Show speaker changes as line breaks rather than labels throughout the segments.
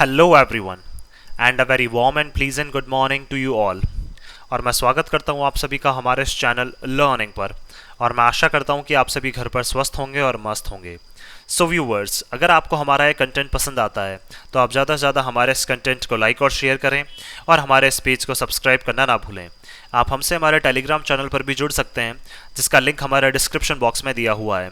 Hello everyone and a very warm and pleasant good morning to you all. और मैं स्वागत करता हूं आप सभी का हमारे इस चैनल लर्निंग पर। और मैं आशा करता हूं कि आप सभी घर पर स्वस्थ होंगे और मस्त होंगे। सो व्यूवर्स, अगर आपको हमारा ये कंटेंट पसंद आता है तो आप ज़्यादा से ज़्यादा हमारे इस कंटेंट को लाइक और शेयर करें और हमारे इस पेज को सब्सक्राइब करना ना भूलें। आप हमसे हमारे टेलीग्राम चैनल पर भी जुड़ सकते हैं, जिसका लिंक हमारे डिस्क्रिप्शन बॉक्स में दिया हुआ है।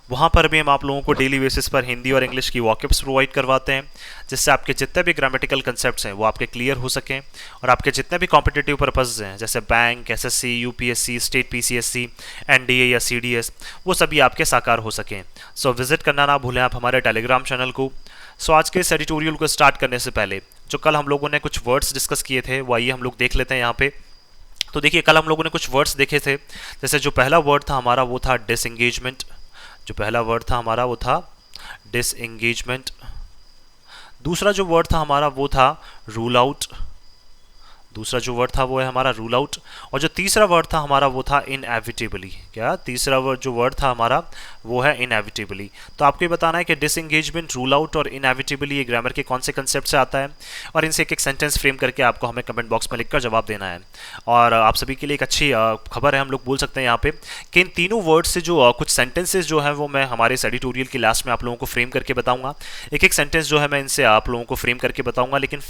वहाँ पर भी हम आप लोगों को डेली बेसिस पर हिंदी और इंग्लिश की वॉकअप्स प्रोवाइड करवाते हैं, जिससे आपके जितने भी ग्रामेटिकल कंसेप्ट्स हैं वो आपके क्लियर हो सकें और आपके जितने भी कॉम्पिटिटिव पर्पसेस हैं जैसे bank, SSC, UPSC, state PCSC, NDA या सीडीएस, वो सभी आपके साकार हो सकें। सो विजिट करना ना भूलें आप हमारे टेलीग्राम चैनल को। सो आज के इस एडिटोरियल को स्टार्ट करने से पहले जो कल हम लोगों ने कुछ वर्ड्स डिस्कस किए थे वो आइए हम लोग देख लेते हैं यहाँ पे। तो देखिए, कल हम लोगों ने कुछ वर्ड्स देखे थे। जैसे जो पहला वर्ड था हमारा वो था डिसएंगेजमेंट। जो पहला वर्ड था हमारा वो था डिसएंगेजमेंट। दूसरा जो वर्ड था हमारा वो था रूल आउट। दूसरा जो वर्ड था वो है हमारा रूल आउट। और जो तीसरा वर्ड था हमारा वो था इनएविटेबली। क्या तीसरा वर्ड जो वर्ड था हमारा वो है इनएविटेबली। तो आपको ये बताना है कि डिसएंगेजमेंट, रूल आउट और इनएविटेबली ये ग्रामर के कौन से कंसेप्ट से आता है, और इनसे एक एक सेंटेंस फ्रेम करके आपको हमें कमेंट बॉक्स में लिखकर जवाब देना है। और आप सभी के लिए एक अच्छी खबर है, हम लोग बोल सकते हैं यहाँ पे कि इन तीनों वर्ड से जो कुछ सेंटेंसेस जो है वो मैं हमारे इस एडिटोरियल की लास्ट में आप लोगों को फ्रेम करके बताऊंगा। एक एक सेंटेंस जो है मैं इनसे आप लोगों को फ्रेम करके बताऊंगा, लेकिन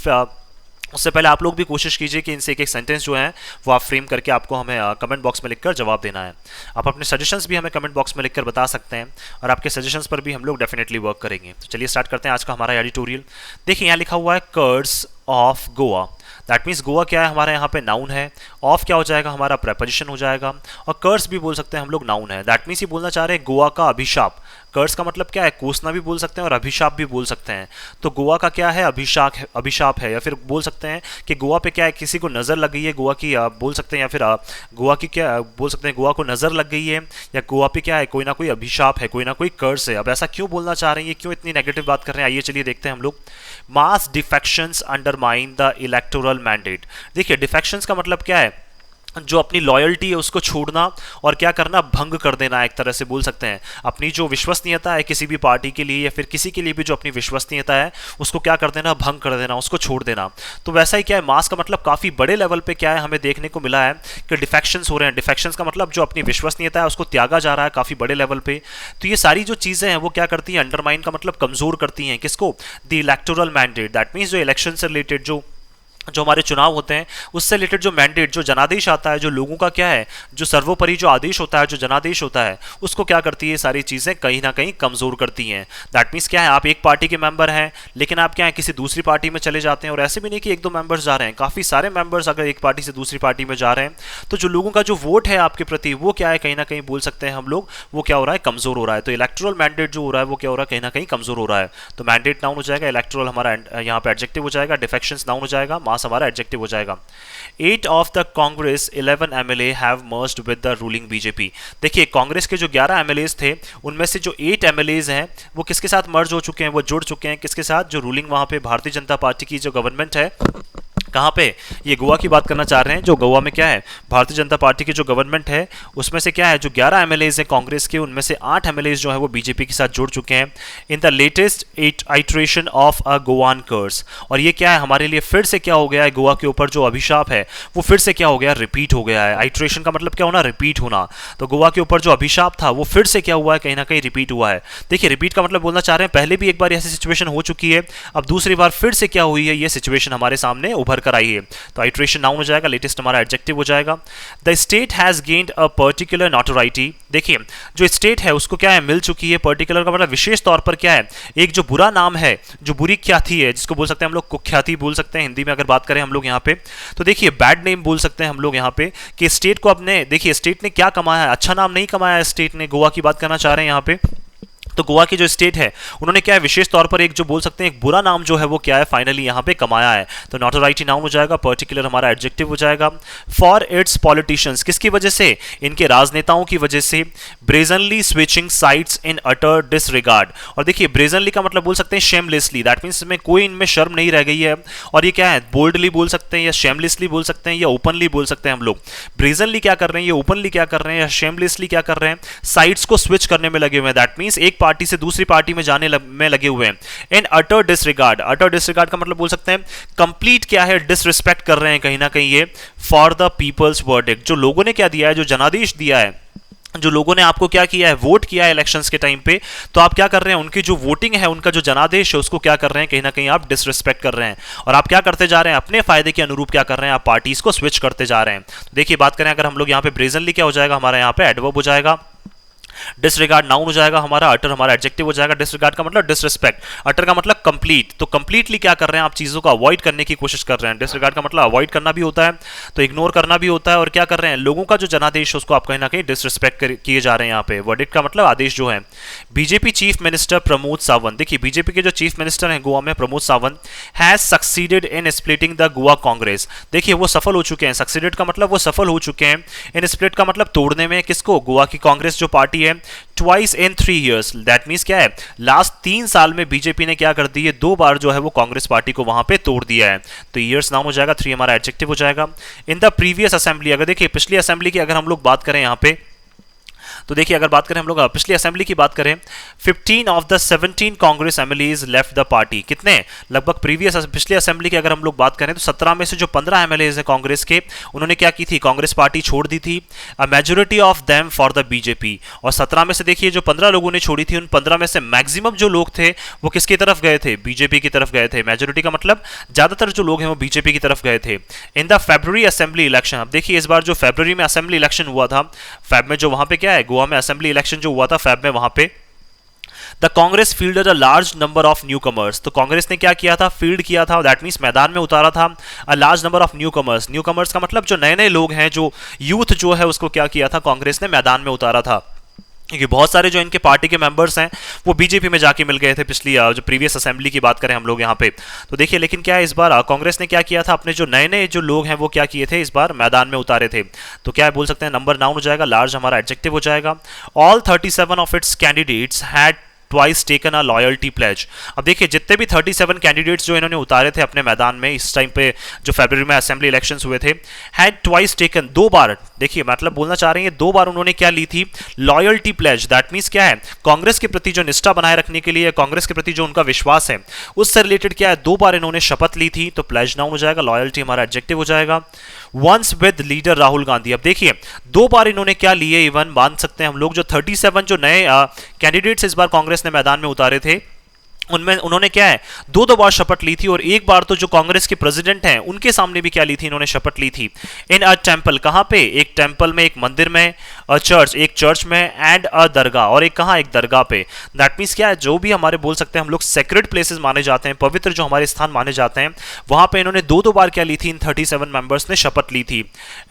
उससे पहले आप लोग भी कोशिश कीजिए कि इनसे एक एक सेंटेंस जो है वो आप फ्रेम करके आपको हमें कमेंट बॉक्स में लिखकर जवाब देना है। आप अपने सजेशंस भी हमें कमेंट बॉक्स में लिखकर बता सकते हैं और आपके सजेशंस पर भी हम लोग डेफिनेटली वर्क करेंगे। तो चलिए स्टार्ट करते हैं आज का हमारा एडिटोरियल। देखिए, यहाँ लिखा हुआ है curse of Goa. That means Goa क्या है हमारे यहाँ पे नाउन है, ऑफ क्या हो जाएगा हमारा प्रेपोजिशन हो जाएगा, और कर्स भी बोल सकते हैं हम लोग नाउन है। दैट मीन्स ये बोलना चाह रहे हैं गोवा का अभिशाप। कर्स का मतलब क्या है, कोसना भी बोल सकते हैं और अभिशाप भी बोल सकते हैं। तो गोवा का क्या है, अभिशाप है। या फिर बोल सकते हैं कि गोवा पे क्या है, किसी को नज़र लग गई है गोवा की, बोल सकते हैं। या फिर गोवा की क्या बोल सकते हैं, गोवा को नज़र लग गई है, या गोवा पे क्या है, कोई ना कोई अभिशाप है, कोई ना कोई कर्स है। अब ऐसा क्यों बोलना चाह रहे हैं, ये क्यों इतनी नेगेटिव बात कर रहे हैं, आइए चलिए देखते हैं हम लोग। Mass defections undermine the electoral mandate. देखिए, डिफेक्शंस का मतलब क्या है, जो अपनी लॉयल्टी है उसको छोड़ना और क्या करना, भंग कर देना। एक तरह से बोल सकते हैं अपनी जो विश्वसनीयता है किसी भी पार्टी के लिए या फिर किसी के लिए भी जो अपनी विश्वसनीयता है उसको क्या कर देना, भंग कर देना, उसको छोड़ देना। तो वैसा ही क्या है, मास का मतलब काफ़ी बड़े लेवल पे क्या है हमें देखने को मिला है कि डिफेक्शंस हो रहे हैं। डिफेक्शंस का मतलब जो अपनी विश्वसनीयता है उसको त्यागा जा रहा है काफ़ी बड़े लेवल पे। तो ये सारी जो चीज़ें हैं वो क्या करती हैं, अंडरमाइन का मतलब कमज़ोर करती हैं किसको, the electoral mandate. That means जो इलेक्शन से रिलेटेड जो हमारे चुनाव होते हैं उससे रिलेटेड जो मैंडेट, जो जनादेश आता है, जो लोगों का क्या है, जो सर्वोपरि जो आदेश होता है, जो जनादेश होता है, उसको क्या करती है, सारी चीज़ें कहीं ना कहीं कमज़ोर करती हैं। दैट मीन्स क्या है, आप एक पार्टी के मेंबर हैं लेकिन आप क्या है किसी दूसरी पार्टी में चले जाते हैं, और ऐसे भी नहीं कि एक दो मेंबर्स जा रहे हैं, काफ़ी सारे मेंबर्स अगर एक पार्टी से दूसरी पार्टी में जा रहे हैं, तो जो लोगों का जो वोट है आपके प्रति वो क्या है, कहीं ना कहीं बोल सकते हैं हम लोग वो क्या हो रहा है, कमज़ोर हो रहा है। तो इलेक्टोरल मैंडेट जो हो रहा है वो क्या हो रहा है, कहीं ना कहीं कमज़ोर हो रहा है। तो मैंडेट नाउन हो जाएगा, इलेक्टोरल हमारा यहाँ पे एडजेक्टिव हो जाएगा, डिफेक्शंस नाउन हो जाएगा, मास हमारा एडजेक्टिव हो जाएगा। 8 of the Congress 11 MLA have merged with the ruling BJP. देखिए, कांग्रेस के जो 11 एमएलएज थे उनमें से जो 8 एमएलएज हैं वो किसके साथ मर्ज हो चुके हैं, वो जुड़ चुके हैं किसके साथ, जो रूलिंग वहां पे भारतीय जनता पार्टी की जो गवर्नमेंट है, कहाँ पे, ये गोवा की बात करना चाह रहे हैं। जो गोवा में क्या है, भारतीय जनता पार्टी की जो गवर्नमेंट है उसमें से क्या है, जो 11 एमएलएज हैं कांग्रेस के, उनमें से 8 एमएलएज जो है वो बीजेपी के साथ जुड़ चुके हैं in the latest iteration of a गोवान कर्स। और ये क्या है हमारे लिए फिर से क्या हो गया है, गोवा के ऊपर जो अभिशाप है वो फिर से क्या हो गया, रिपीट हो गया है। आइट्रेशन का मतलब क्या होना, रिपीट होना। तो गोवा के ऊपर जो अभिशाप था वो फिर से क्या हुआ है, कहीं ना कहीं रिपीट हुआ है। देखिए, रिपीट का मतलब बोलना चाह रहे हैं पहले भी एक बार ऐसी सिचुएशन हो चुकी है, अब दूसरी बार फिर से क्या हुई है, ये सिचुएशन हमारे सामने उभर कर आई है। तो आइट्रेशन नाउन हो जाएगा, लेटेस्ट हमारा एडजेक्टिव हो जाएगा। The state has gained a particular notoriety. देखिए, जो स्टेट है उसको क्या है, मिल चुकी है, पर्टिकुलर का मतलब विशेष तौर पर क्या है, एक जो बुरा नाम है, जो बुरी ख्याति है, जिसको बोल सकते हैं हम लोग कुख्याति बोल सकते हैं हिंदी में अगर बात करें हम लोग यहाँ पे। तो देखिए, बैड नेम बोल सकते हैं हम लोग यहाँ पे कि स्टेट को अपने, देखिए स्टेट ने क्या कमाया है, अच्छा नाम नहीं कमाया है स्टेट ने, गोवा की बात करना चाह रहे हैं यहाँ पे। तो गोवा की जो स्टेट है उन्होंने क्या है, विशेष तौर पर एक जो बोल सकते हैं एक बुरा नाम जो है वो क्या है, फाइनली यहाँ पे कमाया है। तो नॉटोराइटी नाउन हो जाएगा, पर्टिकुलर हमारा एडजेक्टिव हो जाएगा। फॉर इट्स पॉलिटिशियंस, किसकी वजह से, इनके राजनेताओं की वजह से। Brazenly switching sides in utter disregard. और देखिए, ब्रेजनली का मतलब बोल सकते हैं शेमलेसली। दैट मीन्स में कोई इनमें शर्म नहीं रह गई है। और ये क्या है, बोल्डली बोल सकते हैं या शेमलेसली बोल सकते हैं या ओपनली बोल सकते हैं हम लोग। ब्रेजनली क्या कर रहे हैं, ये ओपनली क्या कर रहे हैं या शेमलेसली क्या कर रहे हैं, साइड्स को स्विच करने में लगे हुए हैं। दैट मीन्स एक पार्टी से दूसरी पार्टी में जाने में लगे हुए हैं। इन अटर डिसरिगार्ड, अटर डिसरिगार्ड का मतलब बोल सकते हैं कंप्लीट क्या है, डिसरिस्पेक्ट कर रहे हैं कहीं ना कहीं ये फॉर द पीपल्स वर्डिक्ट, जो लोगों ने क्या दिया है, जो जनादेश दिया है, जो लोगों ने आपको क्या किया है, वोट किया है इलेक्शंस के टाइम पे, तो आप क्या कर रहे हैं, उनकी जो वोटिंग है, उनका जो जनादेश है, उसको क्या कर रहे हैं, कहीं ना कहीं आप डिसरिस्पेक्ट कर रहे हैं। और आप क्या करते जा रहे हैं, अपने फायदे के अनुरूप क्या कर रहे हैं, आप पार्टीज को स्विच करते जा रहे हैं। तो देखिए बात करें अगर हम लोग यहाँ पे ब्रेजनली, क्या हो जाएगा हमारा यहाँ पे एडवर्ब हो जाएगा, डिसरिगार्ड नाउन हो जाएगा हमारा, अटर हमारा एडजेक्टिव हो जाएगा, डिसरिगार्ड का मतलब डिसरिस्पेक्ट, अटर का मतलब कंप्लीट। तो कंप्लीटली क्या कर रहे हैं आप, चीजों को अवॉइड करने की कोशिश कर रहे हैं। डिसरिगार्ड का मतलब अवॉइड करना भी होता है, तो इग्नोर करना भी होता है, और क्या कर रहे हैं, लोगों का जो जनादेश है उसको आप कहीं ना कहीं डिसरिस्पेक्ट किए जा रहे हैं यहाँ पे। वर्डिक्ट का मतलब आदेश जो है। BJP chief minister Pramod Sawant, देखिए बीजेपी के जो चीफ मिनिस्टर हैं गोवा में, Pramod Sawant, has succeeded in splitting the Goa Congress, देखिए वो सफल हो चुके हैं। सक्सीडेड का मतलब वो सफल हो चुके हैं, इन स्प्लिट का मतलब तोड़ने में, किसको, गोवा की कांग्रेस जो पार्टी है, twice in 3 years, that means क्या है, लास्ट 3 साल में बीजेपी ने क्या कर दी है, 2 बार जो है वो कांग्रेस पार्टी को वहां पे तोड़ दिया है। तो ईयर्स नाउन हो जाएगा, 3 हमारा एडजेक्टिव हो जाएगा। इन द प्रीवियस असेंबली, अगर देखिए पिछली असेंबली की अगर हम लोग बात करें यहाँ पे, तो देखिए अगर बात करें हम लोग पिछली असेंबली की बात करें, 15 of the 17 Congress MLAs left the party, कितने, लगभग प्रीवियस पिछली असेंबली की अगर हम लोग बात करें तो 17 में से जो 15 एमएलएज हैं कांग्रेस के, उन्होंने क्या की थी, कांग्रेस पार्टी छोड़ दी थी। A majority of them for the BJP, और 17 में से देखिए जो 15 लोगों ने छोड़ी थी, उन 15 में से मैक्सिमम जो लोग थे वो किसकी तरफ गए थे, बीजेपी की तरफ गए थे। मेजोरिटी का मतलब ज्यादातर जो लोग हैं वो बीजेपी की तरफ गए थे। In the February assembly election, अब देखिए इस बार जो फरवरी में असेंबली इलेक्शन हुआ था, फेब में जो वहां पे क्या है, गोवा में असेंबली इलेक्शन जो हुआ था फेब में, वहां पे the Congress fielded a large number of new commerce, तो कांग्रेस ने क्या किया था, फील्ड किया था, दैट मींस मैदान में उतारा था a large number of new commerce. New commerce का मतलब जो नए नए लोग हैं, जो यूथ जो है, उसको क्या किया था, कांग्रेस ने मैदान में उतारा था। क्योंकि बहुत सारे जो इनके पार्टी के मेंबर्स हैं वो बीजेपी में जाके मिल गए थे पिछली जो प्रीवियस असेंबली की बात करें हम लोग यहाँ पे। तो देखिए लेकिन क्या है, इस बार कांग्रेस ने क्या किया था, अपने जो नए नए जो लोग हैं वो क्या किए थे, इस बार मैदान में उतारे थे। तो क्या बोल सकते हैं, नंबर नाउन हो जाएगा, लार्ज हमारा एडजेक्टिव हो जाएगा। All 37 of its candidates had twice taken a loyalty pledge, अब देखिए जितने भी 37 कैंडिडेट्स जो इन्होंने उतारे थे अपने मैदान में इस टाइम पे, जो फरवरी में असेंबली इलेक्शंस हुए थे, हैड ट्वाइस टेकन, 2 बार, देखिए मतलब बोलना चाह रहे हैं 2 बार उन्होंने क्या ली थी, लॉयल्टी प्लेज, दैट मींस क्या है, कांग्रेस के प्रति जो निष्ठा बनाए रखने के लिए, कांग्रेस के प्रति जो उनका विश्वास है उससे रिलेटेड क्या है, 2 बार इन्होंने शपथ ली थी। तो प्लेज नाउन हो जाएगा, लॉयल्टी हमारा एडजेक्टिव हो जाएगा। Once with leader Rahul Gandhi, अब देखिए 2 बार इन्होंने क्या लिए, इवन मान सकते हैं हम लोग, जो 37 जो नए कैंडिडेट्स इस बार कांग्रेस ने मैदान में उतारे थे, उनमें उन्होंने क्या है, 2 बार शपथ ली थी, और एक बार तो जो कांग्रेस के प्रेसिडेंट हैं उनके सामने भी क्या ली थी, इन्होंने शपथ ली थी। इन अ टेंपल, कहां पे, एक टेंपल में, एक मंदिर में, अ चर्च, एक चर्च में, एंड अ दरगाह, और एक कहां, एक दरगाह पे। दैट मींस क्या है, जो भी हमारे बोल सकते हैं हम लोग सेक्रेड प्लेसेस माने जाते हैं, पवित्र जो हमारे स्थान माने जाते हैं, वहां पे इन्होंने 2 बार क्या ली थी, इन 37 मेंबर्स ने शपथ ली थी।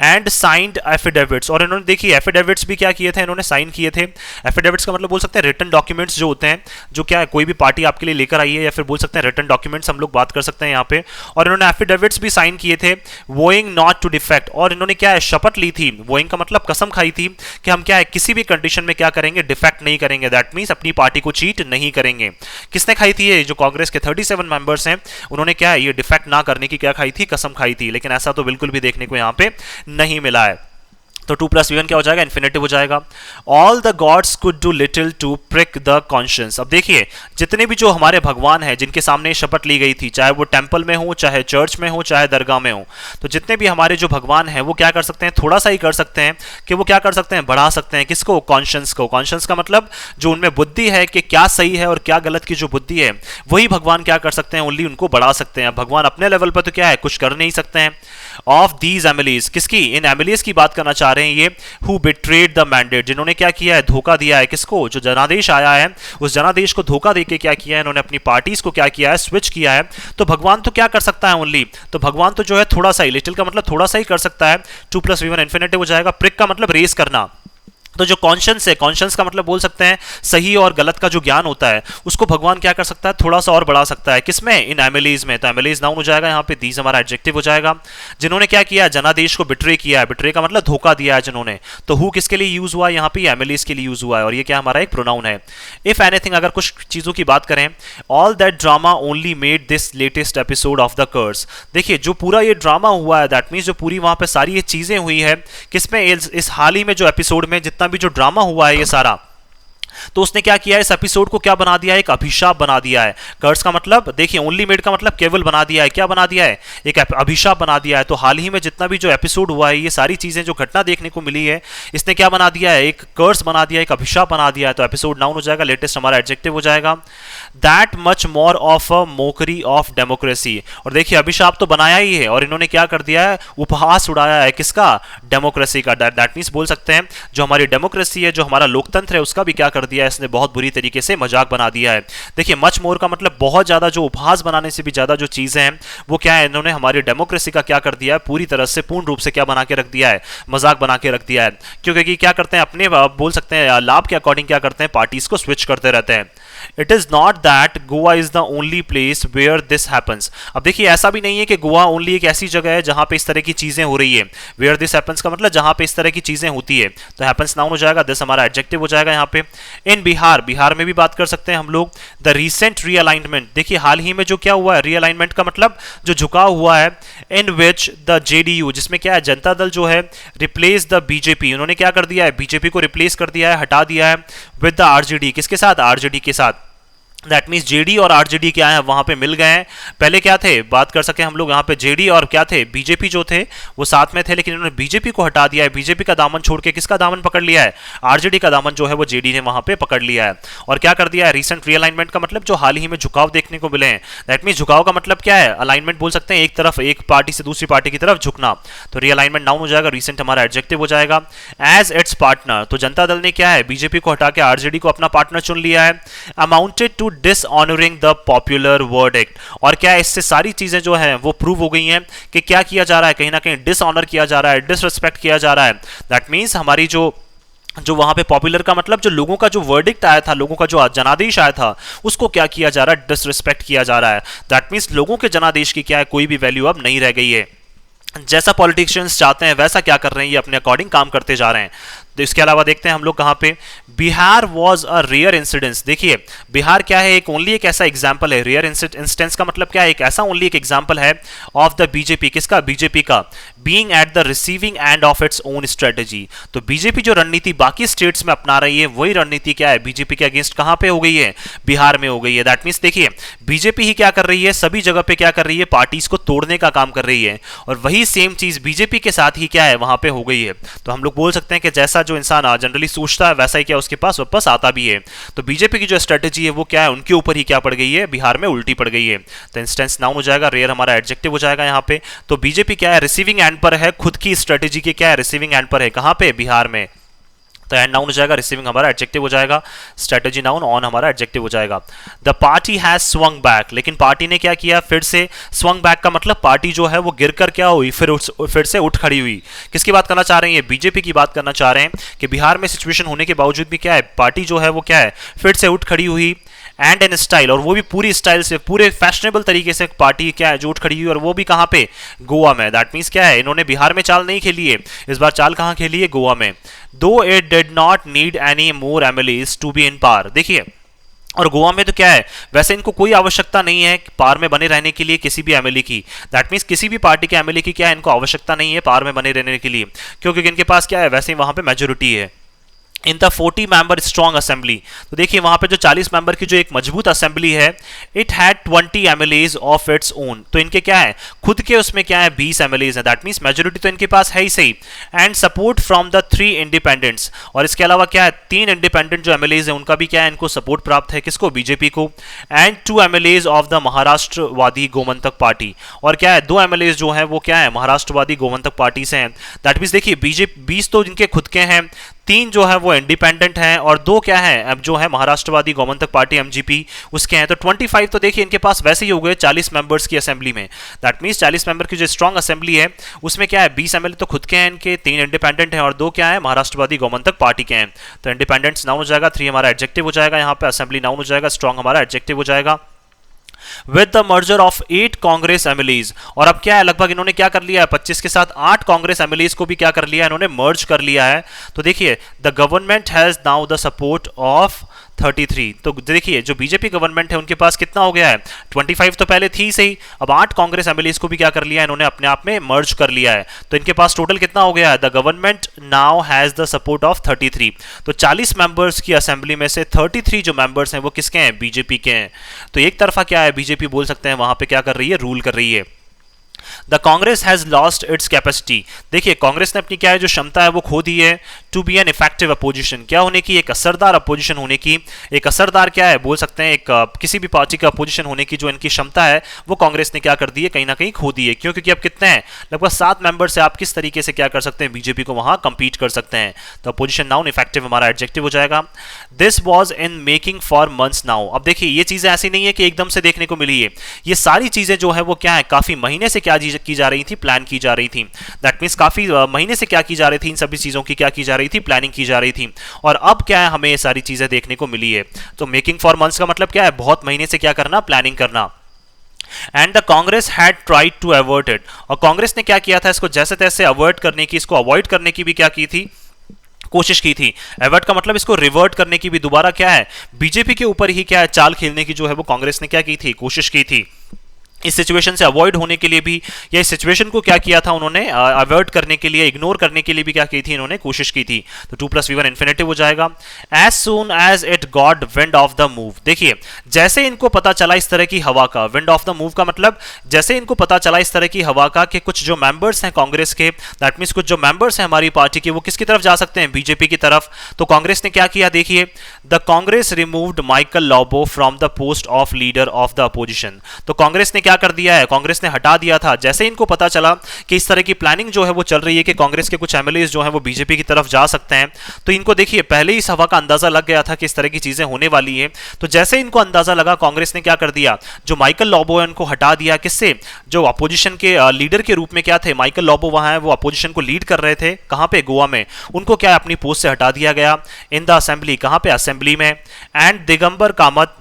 एंड साइंड एफिडेविट्स, और इन्होंने देखिए एफिडेविट्स भी क्या किए थे, इन्होंने साइन किए थे। एफिडेविट्स का मतलब बोल सकते हैं रिटन डॉक्यूमेंट्स जो होते हैं, जो क्या है कोई भी पार्टी आपके लिए लेकर आई है, या फिर बोल सकते हैं रिटन डॉक्यूमेंट्स हम लोग बात कर सकते हैं यहाँ पे। और इन्होंने एफिडेविट्स भी साइन किए थे, वोइंग नॉट टू डिफेक्ट, और इन्होंने क्या है, शपथ ली थी, वोइंग का मतलब कसम खाई थी कि हम क्या है, किसी भी कंडीशन में क्या करेंगे, डिफेक्ट नहीं करेंगे, दैट मींस अपनी पार्टी को चीट नहीं करेंगे। किसने खाई थी, ये जो कांग्रेस के 37 मेंबर्स हैं, उन्होंने क्या है, ये डिफेक्ट ना करने की क्या खाई थी, कसम खाई थी। लेकिन ऐसा तो बिल्कुल भी देखने को यहाँ पे नहीं मिला है। तो 2 + V1 क्या हो जाएगा, इन्फिनेटिव हो जाएगा। All the gods could do little to prick the conscience, अब देखिए जितने भी जो हमारे भगवान हैं जिनके सामने शपथ ली गई थी, चाहे वो टेंपल में हो, चाहे चर्च में हो, चाहे दरगाह में हो, तो जितने भी हमारे जो भगवान हैं वो क्या कर सकते हैं, थोड़ा सा ही कर सकते हैं कि वो क्या कर सकते हैं, बढ़ा सकते हैं किसको, कॉन्शियंस को। कॉन्शियंस का मतलब जो उनमें बुद्धि है कि क्या सही है और क्या गलत की जो बुद्धि है, वही भगवान क्या कर सकते हैं, ओनली उनको बढ़ा सकते हैं। भगवान अपने लेवल पर तो क्या है, कुछ कर नहीं सकते हैं। ऑफ दीज एमएलएज, किसकी, इन एमएलएज की बात करना चाह रहे हैं ये, हु बिट्रेड द मैंडेट, जिन्होंने क्या किया है, धोखा दिया है, किसको, जो जनादेश आया है उस जनादेश को धोखा देके क्या किया है, इन्होंने अपनी पार्टीज को क्या किया है, स्विच किया है। तो भगवान तो क्या कर सकता है ओनली, तो भगवान तो जो है थोड़ा सा ही, लिटिल का मतलब थोड़ा सा ही कर सकता है। 2 + V1 इन्फिनेटिव हो जाएगा। प्रिक का मतलब रेस करना, तो जो कॉन्शियंस है, कॉन्शियंस का मतलब बोल सकते हैं सही और गलत का जो ज्ञान होता है, उसको भगवान क्या कर सकता है, थोड़ा सा और बढ़ा सकता है। किसमें, इन एमएलएज में। तो एमएलएज नाउन हो जाएगा यहाँ पे, दीज हमारा एडजेक्टिव हो जाएगा। जिन्होंने क्या किया, जनादेश को बिट्रे किया है, बिट्रे का मतलब धोखा दिया है जिन्होंने, तो हु किसके लिए यूज हुआ है यहाँ पे, एमएलएज के लिए यूज हुआ है, और ये क्या हमारा एक प्रोनाउन है। इफ एनीथिंग, अगर कुछ चीजों की बात करें, all that drama only made this latest episode of the curse, देखिए जो पूरा ये ड्रामा हुआ है, दैट मीन्स जो पूरी वहां पे सारी ये चीजें हुई है, किसमें, इस हाल ही में जो एपिसोड में जितना भी जो ड्रामा हुआ है ये सारा, तो उसने क्या किया है, इस एपिसोड को क्या बना दिया है, एक अभिशाप बना दिया है। कर्स का मतलब देखिए, ओनली मेड का मतलब केवल बना दिया है, क्या बना दिया है, एक अभिशाप बना दिया है। तो हाल ही में जितना भी जो एपिसोड हुआ है, ये सारी चीजें जो घटना देखने को मिली है, इसने क्या बना दिया है, एक कर्स बना दिया है, एक अभिशाप बना दिया है। तो एपिसोड नाउन हो जाएगा, लेटेस्ट हमारा एडजेक्टिव हो जाएगा। That much more of a Mokri of democracy. और देखिए, अभिशाप तो बनाया ही है और इन्होंने क्या कर दिया है, उपहास उड़ाया है, किसका, डेमोक्रेसी का। दैट मीन्स बोल सकते हैं जो हमारी डेमोक्रेसी है, जो हमारा लोकतंत्र है, उसका भी क्या कर दिया है इसने, बहुत बुरी तरीके से मजाक बना दिया है। देखिए, मच मोर का मतलब बहुत ज्यादा, जो उपहास बनाने से भी ज्यादा जो चीजें हैं वो क्या है, इन्होंने हमारी डेमोक्रेसी का क्या कर दिया है, पूरी तरह से पूर्ण रूप से क्या बना के रख दिया है, मजाक बना के रख दिया है। क्योंकि क्या करते हैं, अपने बोल सकते हैं लाभ के अकॉर्डिंग क्या करते हैं, पार्टीज को स्विच करते रहते हैं। It is not that Goa is the only place where this happens. अब देखिए, ऐसा भी नहीं है कि गोवा ओनली एक ऐसी जगह है जहां पे इस तरह की चीजें हो रही है। वेयर दिस हैपन्स का मतलब जहां पे इस तरह की चीजें होती है। तो हैपन्स नाउन हो जाएगा, दिस हमारा एडजेक्टिव हो जाएगा यहाँ पे। इन बिहार, बिहार में भी बात कर सकते हैं हम लोग। द रीसेंट रीअलाइनमेंट, देखिए हाल ही में जो क्या हुआ है, रीअलाइनमेंट का मतलब जो झुकाव हुआ है। इन विच द जेडीयू, जिसमें क्या है, जनता दल जो है, रिप्लेस द बीजेपी, उन्होंने क्या कर दिया है, बीजेपी को रिप्लेस कर दिया है, हटा दिया है, विद द आरजेडी, किसके साथ, आरजेडी के साथ। दैट मीन्स जेडी और आरजेडी क्या है, वहां पे मिल गए हैं। पहले क्या थे, बात कर सके हम लोग, यहाँ पे जेडी और क्या थे, बीजेपी जो थे वो साथ में थे, लेकिन इन्होंने बीजेपी को हटा दिया है। बीजेपी का दामन छोड़ के किसका दामन पकड़ लिया है, आरजेडी का दामन जो है वो जेडी ने वहां पे पकड़ लिया है। और क्या कर दिया है, रिसेंट रीअलाइनमेंट का मतलब जो हाल ही में झुकाव देखने को मिले हैं। दैट मीन्स झुकाव का मतलब क्या है, अलाइनमेंट बोल सकते हैं, एक तरफ, एक पार्टी से दूसरी पार्टी की तरफ झुकना। तो रीअलाइनमेंट नाउन हो जाएगा, रिसेंट हमारा एडजेक्टिव हो जाएगा। एज इट्स पार्टनर, तो जनता दल ने क्या है, बीजेपी को हटा के आरजेडी को अपना पार्टनर चुन लिया है। Amounted to dishonouring the popular verdict, और क्या इससे सारी चीजें जो है वो प्रूव हो गई हैं कि क्या किया जा रहा है, कहीं ना कहीं डिसऑनर किया जा रहा है, डिसरिस्पेक्ट किया जा रहा है। दैट मींस हमारी जो वहां पे पॉपुलर का मतलब जो लोगों का जो वर्डिक्ट आया था, लोगों का जो जनादेश आया था, उसको क्या किया जा रहा है, डिसरिस्पेक्ट किया जा रहा है। दैट मींस लोगों के जनादेश की क्या है, कोई भी वैल्यू अब नहीं रह गई है। जैसा पॉलिटिशियंस चाहते हैं वैसा क्या कर रहे हैं, ये अपने अकॉर्डिंग काम करते जा रहे हैं। तो इसके अलावा देखते हैं हम लोग कहां पे, Bihar was a rare incidence. देखिए, बिहार क्या है, एक ओनली एक ऐसा एग्जाम्पल है। रेयर इंस्टेंस का मतलब क्या है, एक ऐसा ओनली एक एग्जाम्पल है ऑफ द बीजेपी, किसका, बीजेपी का, being at the receiving end of its own strategy. तो बीजेपी जो रणनीति बाकी स्टेट्स में अपना रही है, वही रणनीति क्या है, बीजेपी के अगेंस्ट कहां पे हो गई है, बिहार में हो गई है। दैट मीन्स देखिए, बीजेपी ही क्या कर रही है, सभी जगह पे क्या कर रही है, पार्टीज को तोड़ने का काम कर रही है, और वही सेम चीज बीजेपी के साथ ही क्या है, वहां पे हो गई है। तो हम लोग बोल सकते हैं कि जैसा जो इंसान जनरली सोचता है वैसा ही क्या उसके पास वापस आता भी है। तो बीजेपी की जो स्ट्रेटेजी है वो क्या है, उनके ऊपर ही क्या पड़ गई है, बिहार में उल्टी पड़ गई है। तो इंस्टेंस नाउन हो जाएगा, रेयर हमारा एडजेक्टिव हो जाएगा यहाँ पे। तो बीजेपी क्या है, रिसीविंग एंड पर है, खुद की स्ट्रेटेजी के क्या है, रिसीविंग एंड पर है, कहां पे, बिहार में। तो एंड नाउन हो जाएगा, रिसीविंग हमारा एडजेक्टिव हो जाएगा, स्ट्रेटेजी नाउन, ऑन हमारा एडजेक्टिव हो जाएगा। The party has swung back, लेकिन पार्टी ने क्या किया, फिर से स्वंग बैक का मतलब पार्टी जो है वो गिरकर क्या हुई, फिर से उठ खड़ी हुई। किसकी बात करना चाह रहे हैं, बीजेपी की बात करना चाह रहे हैं कि बिहार में सिचुएशन होने के बावजूद भी क्या है, पार्टी जो है वो क्या है, फिर से उठ खड़ी हुई। एंड इन स्टाइल, और वो भी पूरी स्टाइल से, पूरे फैशनेबल तरीके से पार्टी क्या है जो उठ खड़ी हुई, और वो भी कहां पे, गोवा में। दैट मींस क्या है, इन्होंने बिहार में चाल नहीं खेली है, इस बार चाल कहां खेली है, गोवा में। Though it did not need any more MLAs to be in power. देखिए, और गोवा में तो क्या है, वैसे इनको कोई आवश्यकता नहीं है पार में बने रहने के लिए किसी भी एमएलए की। दैट मींस किसी भी पार्टी के एमएलए की क्या है, इनको आवश्यकता नहीं है पार में बने रहने के लिए, क्योंकि इनके पास क्या है, वैसे ही वहां पे मेजोरिटी है। In the 40 member strong assembly, तो देखिए वहां पे जो 40 मेंबर की जो एक मजबूत असेंबली है, it had 20 MLAs of its own. तो इनके क्या है, खुद के उसमें क्या है, 20 एमएलएज है। दैट मींस मेजोरिटी तो इनके पास है ही सही। And support from the 3 independents, और इसके अलावा क्या है, 3 इंडिपेंडेंट जो एमएलएज है उनका भी क्या है, इनको सपोर्ट प्राप्त है, किसको, बीजेपी को। And 2 MLAs of the Maharashtrawadi Gomantak party, और क्या है, 2 एमएलएज जो है वो क्या है, महाराष्ट्रवादी गोमंतक पार्टी से हैं। दैट मींस देखिए, बीजेपी 20 तो इनके खुद के हैं, 3 जो है वो इंडिपेंडेंट हैं, और 2 क्या है, अब जो है महाराष्ट्रवादी गोमंतक पार्टी एमजीपी उसके हैं। तो 25 तो देखिए इनके पास वैसे ही हो गए 40 मेंबर्स की असेंबली में। दैट मींस 40 मेंबर की जो स्ट्रॉन्ग असेंबली है उसमें क्या है, 20 एमएलए तो खुद के हैं इनके, 3 इंडिपेंडेंट हैं, और 2 क्या है, महाराष्ट्रवादी गोमंतक पार्टी के हैं। तो इंडिपेंडेंट्स नाउन हो जाएगा, 3 हमारा एडजेक्टिव हो जाएगा यहाँ पे, असेंबली नाउन हो जाएगा, स्ट्रॉन्ग हमारा एडजेक्टिव हो जाएगा। With the merger of 8 Congress MLAs, और अब क्या है, लगभग इन्होंने क्या कर लिया है, 25 के साथ 8 कांग्रेस एमएलएज को भी क्या कर लिया है, इन्होंने मर्ज कर लिया है। तो देखिए, the government has now the support of 33। तो देखिए जो बीजेपी गवर्नमेंट है उनके पास कितना हो गया है, 25 तो पहले थी सही, अब 8 कांग्रेस एमएलए को भी क्या कर लिया है इन्होंने, अपने आप में मर्ज कर लिया है। तो इनके पास टोटल कितना हो गया है, the government now has the support of 33। तो 40 मेंबर्स की असेंबली में से 33 जो मेंबर्स हैं वो किसके हैं, बीजेपी के हैं। तो एक तरफा क्या है, बीजेपी बोल सकते हैं वहां पे क्या कर रही है, रूल कर रही है। The Congress has lost its capacity, देखिए कांग्रेस ने अपनी क्या है जो क्षमता है वो खो दी है, to be an effective opposition, क्या होने की, एक असरदार अपोजिशन होने की। एक असरदार क्या है, बोल सकते हैं एक किसी भी पार्टी का अपोजिशन होने की जो इनकी क्षमता है वो कांग्रेस ने क्या कर दी है, कहीं ना कहीं खो दी है। क्यों, क्योंकि अब कितने हैं, लगभग 7 मेंबर से आप किस तरीके से क्या कर सकते हैं, बीजेपी को वहां कंपीट कर सकते हैं। तो अपोजिशन नाउन इफेक्टिव हमारा एडजेक्टिव हो जाएगा। This was in making for months now, अब देखिए ये चीजें ऐसी नहीं है कि एकदम से देखने को मिली है, ये सारी चीजें जो है वो क्या है, काफी महीने से क्या की जा रही थी, प्लान की जा रही थी। दैट मींस काफी महीने से क्या की जा रही थी, इन सभी चीजों की क्या की जा रही थी, प्लानिंग की जा रही थी। और अब क्या है, हमें ये सारी चीजें देखने को मिली है। तो मेकिंग फॉर मंथ्स का मतलब क्या है, बहुत महीने से क्या करना, प्लानिंग करना। And the Congress had tried to avoid it, और कांग्रेस ने क्या किया था, इसको जैसे तैसे अवॉइड करने की, इसको अवॉइड करने की भी क्या की थी, कोशिश की थी। एवर्ट का मतलब इसको रिवर्ट करने की भी दोबारा क्या है, बीजेपी के ऊपर ही क्या है, चाल खेलने की जो है वो कांग्रेस ने क्या की थी, कोशिश की थी। इस सिचुएशन से अवॉइड होने के लिए भी, या इस सिचुएशन को क्या किया था उन्होंने, अवॉइड करने के लिए, इग्नोर करने के लिए भी क्या की थी इन्होंने, कोशिश की थी। तो 2 + V1 इन्फिनेटिव हो जाएगा। As soon as it got wind of the move, देखिए जैसे इनको पता चला इस तरह की हवा का, विंड ऑफ द मूव का मतलब जैसे इनको पता चला इस तरह की हवा का कि कुछ जो मेंबर्स हैं कांग्रेस के, दैट मींस कुछ जो मेंबर्स हैं हमारी पार्टी के, वो किसकी तरफ जा सकते हैं, बीजेपी की तरफ। तो कांग्रेस ने क्या किया, देखिए the Congress removed Michael Lobo from the post of leader of the opposition. तो कांग्रेस ने क्या कर दिया है, कांग्रेस ने हटा दिया था, जैसे इनको पता चला कि इस तरह की प्लानिंग जो है वो चल रही है कि कांग्रेस के कुछ एमएलए जो हैं वो बीजेपी की तरफ जा सकते हैं। तो इनको देखिए पहले ही इस हवा का अंदाजा लग गया था कि इस तरह की चीजें होने वाली है। तो जैसे इनको अंदाजा लगा, कांग्रेस ने क्या कर दिया, जो माइकल लॉबो है उनको हटा दिया, किससे, जो अपोजिशन के लीडर के रूप में क्या थे, माइकल लॉबो वहां है, वो अपोजिशन को लीड कर रहे थे, कहां पे, गोवा में। उनको क्या अपनी पोस्ट से हटा दिया गया, इन द असेंबली, कहां पे, असेंबली में। And Digambar Kamat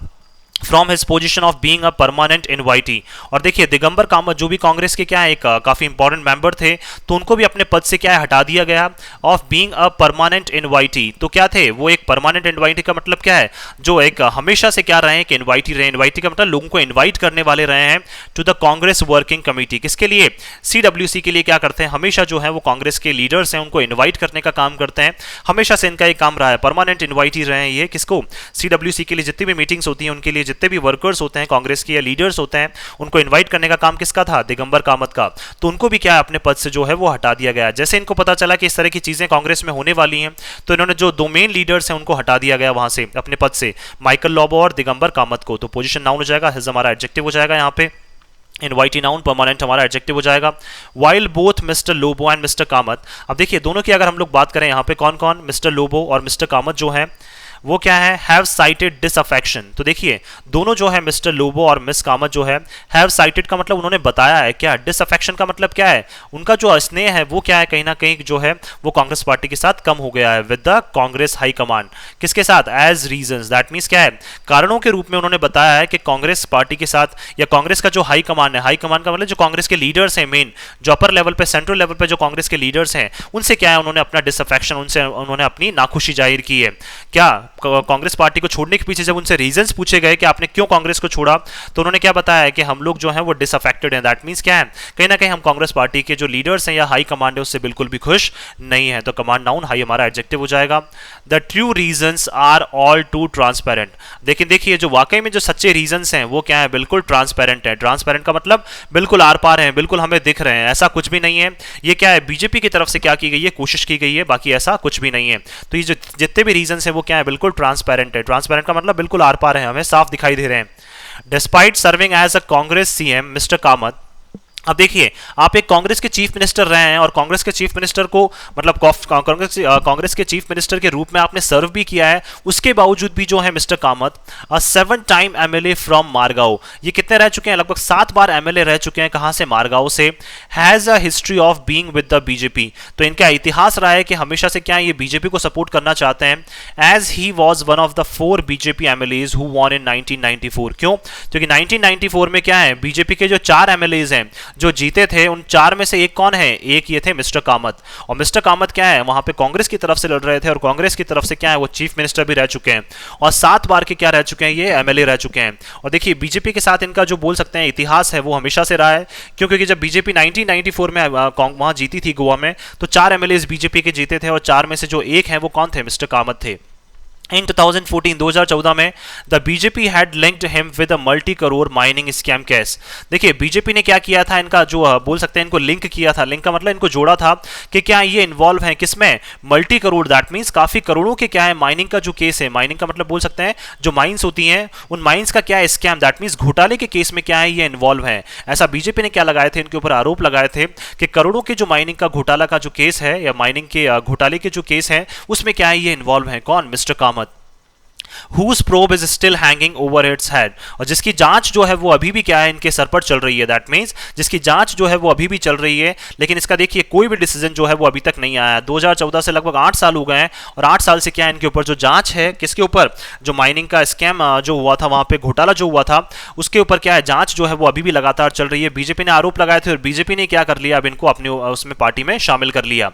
from his position of being a permanent invitee, और देखिए दिगंबर कामत जो भी कांग्रेस के क्या है एक काफी इंपॉर्टेंट मेंबर थे, तो उनको भी अपने पद से क्या है, हटा दिया गया। Of being a permanent invitee, तो क्या थे वो, एक परमानेंट इनवाइटी का मतलब क्या है, जो एक हमेशा से क्या रहे हैं कि इनवाइटी रहे। इनवाइटी का मतलब लोगों को इनवाइट करने वाले रहे हैं to the Congress working committee, किसके लिए, CWC के लिए क्या करते हैं, हमेशा जो है वो कांग्रेस के लीडर्स हैं उनको इन्वाइट करने का काम करते हैं, हमेशा से इनका एक काम रहा है, परमानेंट इनवाइटी रहे हैं ये, किसको, CWC के लिए। जितनी भी मीटिंग्स होती हैं उनके लिए, जितने भी वर्कर्स होते हैं कांग्रेस के या लीडर्स होते हैं, उनको इनवाइट करने का काम किसका था, दिगंबर कामत का। तो उनको भी क्या अपने पद से जो है वो हटा दिया गया। जैसे इनको पता चला कि इस तरह की चीजें कांग्रेस में होने वाली हैं, तो इन्होंने जो 2 मेन लीडर्स हैं उनको हटा दिया गया वहां से अपने पद से, माइकल लॉबो और दिगंबर कामत को। तो पोजीशन नाउन हो जाएगा, हिज हमारा एडजेक्टिव हो जाएगा यहाँ पे, इनवाइटी नाउन, परमानेंट हमारा एडजेक्टिव हो जाएगा। While both mister Lobo and mister Kamat, अब देखिए दोनों की अगर हम लोग बात करें यहाँ पे, कौन कौन, मिस्टर लोबो और मिस्टर कामत जो है वो क्या है, हैव साइटेड डिसअफेक्शन। तो देखिए दोनों जो है मिस्टर लोबो और मिस कामत जो है, हैव साइटेड का मतलब उन्होंने बताया है क्या, डिसअफेक्शन का मतलब क्या है, उनका जो स्नेह है वो क्या है, कहीं ना कहीं जो है वो कांग्रेस पार्टी के साथ कम हो गया है, with the Congress high command, किसके साथ, एज रीजंस, दैट मींस क्या है, कारणों के रूप में उन्होंने बताया है कि कांग्रेस पार्टी के साथ या कांग्रेस का जो हाई कमांड है, हाई कमांड का मतलब जो कांग्रेस के लीडर्स हैं मेन, जो अपर लेवल पे, सेंट्रल लेवल पे जो कांग्रेस के लीडर्स हैं, उनसे क्या है उन्होंने अपना डिसअफेक्शन, उनसे उन्होंने अपनी नाखुशी जाहिर की है। क्या कांग्रेस पार्टी को छोड़ने के पीछे जब उनसे रीजंस पूछे गए कि आपने क्यों कांग्रेस को छोड़ा, तो उन्होंने क्या बताया है कि हम लोग जो हैं वो डिसअफेक्टेड हैं, दैट मींस क्या है, कहीं ना कहीं हम कांग्रेस पार्टी के जो लीडर्स हैं या हाई कमांड है उससे बिल्कुल भी खुश नहीं है। तो कमांड नाउन, हाई हमारा एडजेक्टिव हो जाएगा। The true reasons are all too transparent, लेकिन देखिए जो वाकई में जो सच्चे रीजंस हैं वो क्या है, बिल्कुल ट्रांसपेरेंट है। ट्रांसपेरेंट का मतलब बिल्कुल आर पार हैं, बिल्कुल हमें दिख रहे हैं, ऐसा कुछ भी नहीं है। ये क्या है, बीजेपी की तरफ से क्या की गई है, कोशिश की गई है, बाकी ऐसा कुछ भी नहीं है। तो ये जो जितने भी रीजंस हैं वो क्या है, बिल्कुल ट्रांसपेरेंट है। ट्रांसपेरेंट का मतलब बिल्कुल आर पार है, हमें साफ दिखाई दे रहे हैं। Despite serving as a Congress CM mister Kamat, अब देखिए आप एक कांग्रेस के चीफ मिनिस्टर रहे हैं और कांग्रेस के चीफ मिनिस्टर को मतलब कांग्रेस के चीफ मिनिस्टर के रूप में आपने सर्व भी किया है, उसके बावजूद भी जो है mister Kamat 7 time MLA from Margao, ये कितने रह चुके हैं, लगभग 7 बार एमएलए रह चुके हैं, कहां से, मारगांव से। Has a history of being with the BJP, तो इनका इतिहास रहा है कि हमेशा से क्या ये बीजेपी को सपोर्ट करना चाहते हैं। As he was one of the 4 BJP MLAs who won in 1994, क्यों, क्योंकि 1994 में क्या है, बीजेपी के जो 4 एमएलएज हैं जो जीते थे उन 4 में से एक कौन है, एक ये थे मिस्टर कामत। और मिस्टर कामत क्या है, वहां पे कांग्रेस की तरफ से लड़ रहे थे और कांग्रेस की तरफ से क्या है वो चीफ मिनिस्टर भी रह चुके हैं और 7 बार के क्या रह चुके हैं, ये एमएलए रह चुके हैं। और देखिए बीजेपी के साथ इनका जो बोल सकते हैं इतिहास है वो हमेशा से रहा है, क्योंकि जब बीजेपी 1994 में वहां जीती थी गोवा में, तो 4 एमएलए बीजेपी के जीते थे और 4 में से जो एक है वो कौन थे, मिस्टर कामत थे। In 2014 में the BJP had linked him with a multi crore mining scam case. देखिए बीजेपी ने क्या किया था, इनका जो बोल सकते हैं इनको लिंक किया था, लिंक का मतलब इनको जोड़ा था कि क्या ये इन्वॉल्व हैं किसमें, मल्टी करोड़, दैट मींस काफी करोड़ों के क्या है माइनिंग का जो केस है, माइनिंग का मतलब बोल सकते हैं जो माइंस होती हैं उन माइंस का क्या है स्कैम, दैट मींस घोटाले के केस में क्या है ये इन्वॉल्व है। ऐसा बीजेपी ने क्या लगाए थे, इनके ऊपर आरोप लगाए थे कि करोड़ों के जो माइनिंग का घोटाला का जो केस है या माइनिंग के घोटाले के जो केस है उसमें क्या है ये इन्वॉल्व है कौन, mister Kamat. Whose probe is still hanging over its head, और जिसकी जांच जो है वो अभी भी क्या है इनके सर पर चल रही है, दैट मींस जिसकी जांच जो है वो अभी भी चल रही है, लेकिन इसका देखिए कोई भी डिसीजन जो है वो अभी तक नहीं आया है। 2014 से लगभग 8 साल हो गए हैं और 8 साल से क्या है इनके ऊपर जो जांच है, किसके ऊपर, जो माइनिंग का स्कैम जो हुआ था वहां पे घोटाला जो हुआ था उसके ऊपर क्या है जांच जो है वो अभी भी लगातार चल रही है। बीजेपी ने आरोप लगाए थे और बीजेपी ने क्या कर लिया, अब इनको अपने उसमें पार्टी में शामिल कर लिया।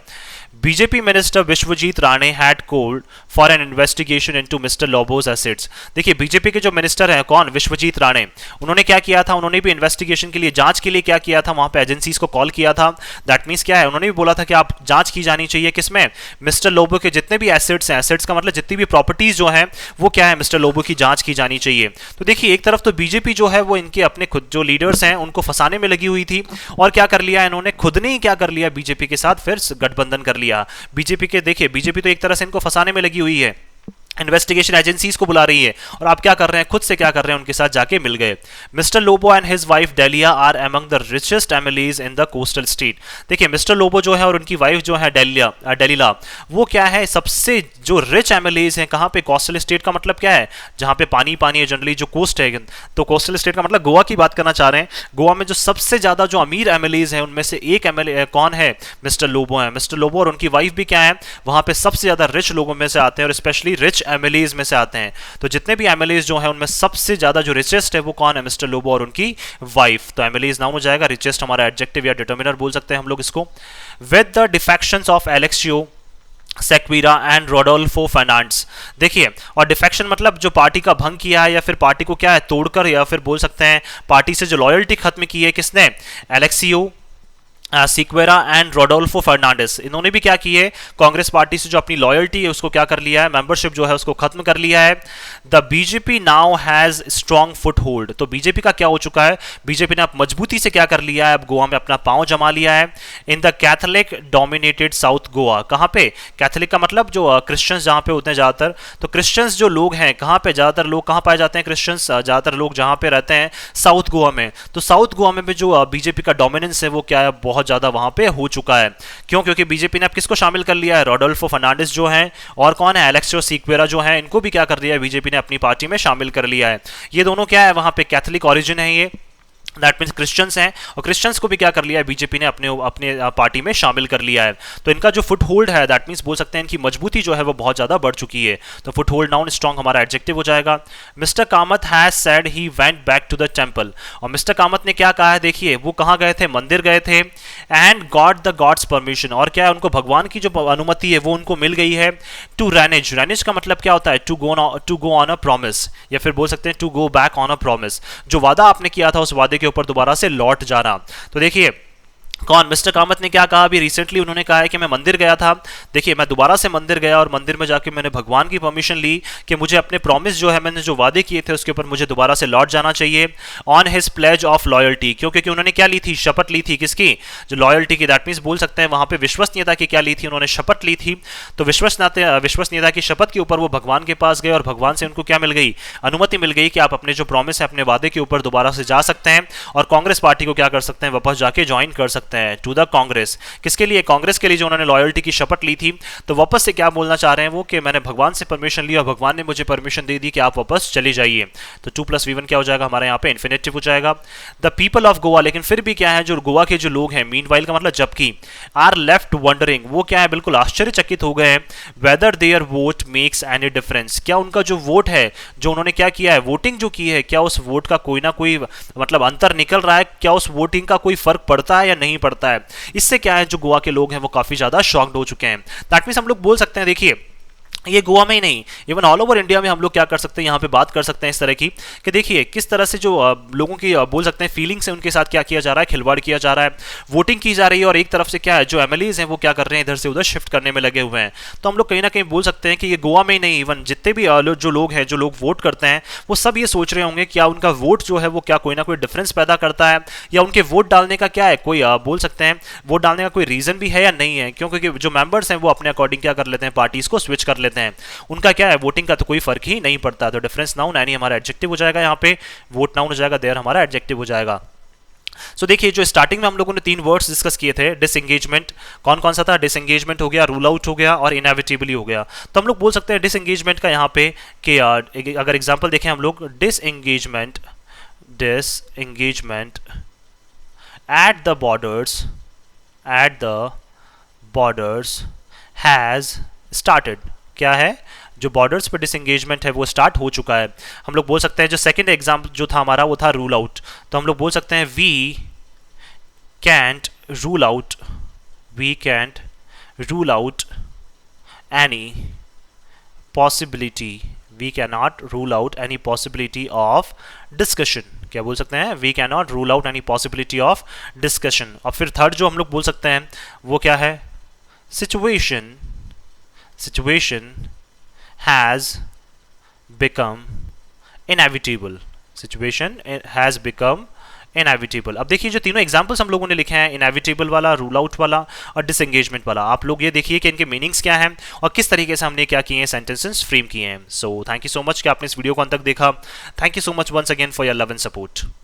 BJP minister Vishwajit Rane had called for an investigation into Mr Lobo's assets. देखिए बीजेपी के जो मिनिस्टर हैं कौन, विश्वजीत राणे, उन्होंने क्या किया था, उन्होंने भी इन्वेस्टिगेशन के लिए, जांच के लिए क्या किया था, वहां पे एजेंसीज को कॉल किया था। दैट मींस क्या है, उन्होंने भी बोला था कि आप जांच की जानी चाहिए किसमें, मिस्टर लोबो के जितने भी एसेट्स हैं, एसेट्स का मतलब जितनी भी प्रॉपर्टीज जो हैं वो क्या है मिस्टर लोबो की जांच की जानी चाहिए। तो देखिए एक तरफ तो बीजेपी जो है वो इनके अपने खुद जो लीडर्स हैं उनको फंसाने में लगी हुई थी और क्या कर लिया इन्होंने, खुद ने ही क्या कर लिया, बीजेपी के साथ फिर गठबंधन कर लिया। बीजेपी के देखिए बीजेपी तो एक तरह से इनको फंसाने में लगी हुई है, इन्वेस्टिगेशन एजेंसीज को बुला रही है और आप क्या कर रहे हैं, खुद से क्या कर रहे हैं, उनके साथ जाके मिल गए। Mister Lobo and his wife Delia are among the richest MLAs in the coastal state. देखिए मिस्टर लोबो जो है और उनकी वाइफ जो है डेलिला, वो क्या है सबसे जो रिच एमएलएज हैं कहां पे, कोस्टल स्टेट का मतलब क्या है, जहां पे पानी पानी है, जनरली जो कोस्ट है, तो कोस्टल स्टेट का मतलब गोवा की बात करना चाह रहे हैं। गोवा में जो सबसे ज्यादा जो अमीर एमएलएज हैं उनमें से एक एमएलए कौन है, मिस्टर लोबो है। मिस्टर लोबो और उनकी वाइफ भी क्या है वहां पे सबसे ज्यादा रिच लोगों में से आते हैं और स्पेशली रिच एमएलएज में से आते हैं। तो जितने भी एमएलएज जो हैं उनमें सबसे ज्यादा जो रिचेस्ट है वो कौन है, मिस्टर लोबो और उनकी वाइफ। तो एमएलएज नाउन हो जाएगा, रिचेस्ट हमारा एडजेक्टिव या डिटर्मिनर बोल सकते हैं हम लोग इसको। With the defections of Alexio Sequeira and Rodolfo Fernandes. देखिए और डिफेक्शन मतलब जो पार्टी का भंग किया है या फिर पार्टी को क्या है तोड़कर, या फिर बोल सकते हैं पार्टी से जो लॉयल्टी खत्म की है किसने, एलेक्सियो सिक्वेरा एंड रोडोल्फो फर्नांडिस, इन्होंने भी क्या की है कांग्रेस पार्टी से जो अपनी लॉयल्टी है उसको क्या कर लिया है, मेंबरशिप जो है उसको खत्म कर लिया है। The BJP now has strong foot hold, तो बीजेपी का क्या हो चुका है, बीजेपी ने अब मजबूती से क्या कर लिया है, अब गोवा में अपना पांव जमा लिया है। In the Catholic dominated south Goa, कहां पे, कैथोलिक का मतलब जो क्रिश्चियंस जहां पे होते हैं ज्यादातर, तो क्रिश्चियंस जो लोग हैं कहां पे, ज्यादातर लोग कहां पाए जाते हैं, क्रिश्चियंस ज्यादातर लोग जहां पे रहते हैं साउथ गोवा में। तो साउथ गोवा में भी जो बीजेपी का डोमिनेंस है वो क्या है, बहुत ज्यादा वहां पे हो चुका है। क्यों, क्योंकि बीजेपी ने अब किसको शामिल कर लिया है, रोडोल्फो फर्नांडिस जो हैं और कौन है, एलेक्सियो सिक्वेरा जो हैं, इनको भी क्या कर दिया है बीजेपी ने अपनी पार्टी में शामिल कर लिया है। ये दोनों क्या है वहां पे कैथोलिक ओरिजिन है, ये दैट मीन्स क्रिश्चियंस हैं और क्रिश्चियंस को भी क्या कर लिया है बीजेपी ने अपने अपने पार्टी में शामिल कर लिया है। तो इनका जो फुट होल्ड है दैट मीन्स बोल सकते हैं इनकी मजबूती जो है वो बहुत ज्यादा बढ़ चुकी है। तो फुट होल्ड नाउन स्ट्रॉन्ग हमारा एडजेक्टिव हो जाएगा। Mister Kamat has said he went back to the temple, और मिस्टर कामत ने क्या कहा है, देखिए वो कहाँ गए थे, मंदिर गए थे, and got the gods permission, और क्या है उनको भगवान की जो अनुमति है वो उनको मिल गई है। टू रैनेज, रैनेज का मतलब क्या होता है, to go on a promise, या फिर बोल सकते हैं to go back on a promise, जो वादा आपने किया था उस वादे के ऊपर दोबारा से लौट जाना। तो देखिए कौन, मिस्टर कामत ने क्या कहा, अभी रिसेंटली उन्होंने कहा है कि मैं मंदिर गया था, देखिए मैं दोबारा से मंदिर गया और मंदिर में जाके मैंने भगवान की परमिशन ली कि मुझे अपने प्रॉमिस जो है, मैंने जो वादे किए थे उसके ऊपर मुझे दोबारा से लौट जाना चाहिए। On his pledge of loyalty, क्योंकि उन्होंने क्या ली थी, शपथ ली थी, किसकी, जो लॉयल्टी की, दैट मीन्स बोल सकते हैं वहां पे विश्वसनीयता की क्या ली थी, उन्होंने शपथ ली थी। तो विश्वसनीयता की शपथ के ऊपर वो भगवान के पास गए और भगवान से उनको क्या मिल गई, अनुमति मिल गई कि आप अपने जो प्रॉमिस है, अपने वादे के ऊपर दोबारा से जा सकते हैं और कांग्रेस पार्टी को क्या कर सकते हैं, वापस जाके ज्वाइन कर सकते हैं। सकते हैं टू द कांग्रेस, किसके लिए, कांग्रेस के लिए जो उन्होंने लॉयल्टी की शपथ ली थी। तो वापस से क्या बोलना चाह रहे हैं वो कि मैंने भगवान से परमिशन ली और भगवान ने मुझे परमिशन दे दी कि आप वापस चले जाइए। तो 2+V1 क्या हो जाएगा हमारे यहाँ पे इन्फिनेटिव हो जाएगा। द पीपल ऑफ गोवा, लेकिन फिर भी क्या है, जो गोवा के जो लोग हैं, मीनवाइल का मतलब जबकि, आर लेफ्ट वंडरिंग, वो क्या है, बिल्कुल आश्चर्यचकित हो गए हैं, whether their vote makes any difference, क्या उनका जो वोट है, जो उन्होंने क्या किया है, वोटिंग जो की है, क्या उस वोट का कोई ना कोई मतलब अंतर निकल रहा है, क्या उस वोटिंग का कोई फर्क पड़ता है या नहीं पड़ता है। इससे क्या है, जो गोवा के लोग हैं वो काफी ज्यादा शॉक्ड हो चुके हैं। दैट मींस हम लोग बोल सकते हैं, देखिए ये गोवा में ही नहीं, इवन ऑल ओवर इंडिया में हम लोग क्या कर सकते हैं, यहाँ पे बात कर सकते हैं इस तरह की कि देखिए किस तरह से जो लोगों की बोल सकते हैं फीलिंग्स है, उनके साथ क्या किया जा रहा है, खिलवाड़ किया जा रहा है, वोटिंग की जा रही है, और एक तरफ से क्या है, जो एमएलएज हैं वो क्या कर रहे हैं, इधर से उधर शिफ्ट करने में लगे हुए हैं। तो हम लोग कहीं ना कहीं बोल सकते हैं कि ये गोवा में ही नहीं, इवन जितने भी जो लोग हैं, जो लोग वोट करते हैं, वो सब ये सोच रहे होंगे क्या उनका वोट जो है वो क्या कोई ना कोई डिफरेंस पैदा करता है, या उनके वोट डालने का क्या है, कोई बोल सकते हैं वोट डालने का कोई रीजन भी है या नहीं है, क्योंकि जो मेंबर्स हैं वो अपने अकॉर्डिंग क्या कर लेते हैं, पार्टीज को स्विच कर लेते हैं, उनका क्या है, वोटिंग का तो कोई फर्क ही नहीं पड़ता। तो डिफरेंस नाउन यानी हमारा एडजेक्टिव हो जाएगा, यहाँ पे वोट नाउन हो जाएगा, देयर हमारा एडजेक्टिव हो जाएगा। सो देखिए जो स्टार्टिंग में हम लोगों ने 3 वर्ड्स डिस्कस किए थे, डिसएंगेजमेंट, कौन कौन सा था, डिसएंगेजमेंट हो गया, रूल आउट हो गया और इनएविटेबली हो गया। तो हम लोग बोल सकते हैं डिसएंगेजमेंट का यहाँ पे कि अगर एग्जांपल देखें हम लोग, disengagement at the borders has started, क्या है, जो बॉर्डर्स पे डिसएंगेजमेंट है वो स्टार्ट हो चुका है। हम लोग बोल सकते हैं जो सेकंड एग्जाम्पल जो था हमारा वो था रूल आउट, तो हम लोग बोल सकते हैं we can't rule out any possibility, we can not rule out any possibility of discussion, क्या बोल सकते हैं, we can not rule out any possibility of discussion. और फिर थर्ड जो हम लोग बोल सकते हैं वो क्या है, situation has become inevitable, situation has become inevitable। अब देखिए जो तीनों एग्जांपल्स हम लोगों ने लिखे हैं, इनएविटेबल वाला, रूल आउट वाला और डिसएंगेजमेंट वाला, आप लोग ये देखिए कि इनके मीनिंग्स क्या हैं और किस तरीके से हमने क्या किए हैं, सेंटेंसेस फ्रेम किए हैं। So thank you so much कि आपने इस वीडियो को अंत तक देखा। Thank you so much once again for your love and support.